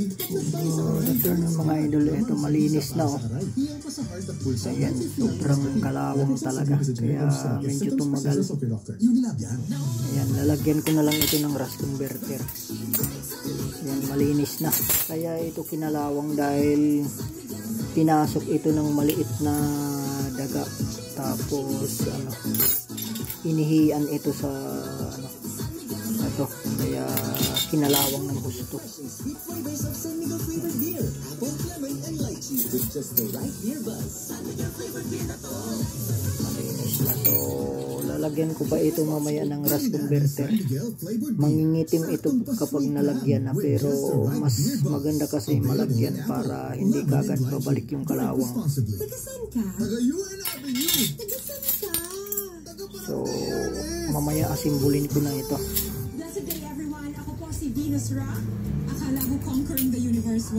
Return ng mga idol, ito malinis na oh. Ayan, sobrang kalawang talaga, kaya medyo tumagal. Ayan, lalagyan ko na lang ito ng rust converter. Ayan, malinis na. Kaya ito kinalawang dahil pinasok ito ng maliit na daga, tapos inihian ito sa ito, kaya kinalawang ng gusto. Malinis na to. Lalagyan ko pa ito mamaya ng rust converter. Mangingitim ito kapag nalagyan na, pero mas maganda kasi malagyan para hindi kagad babalik yung kalawang. So mamaya asimbulin ko na ito. Blessed day everyone. Ako po si Venus Ra. Akala ko conquering the universe.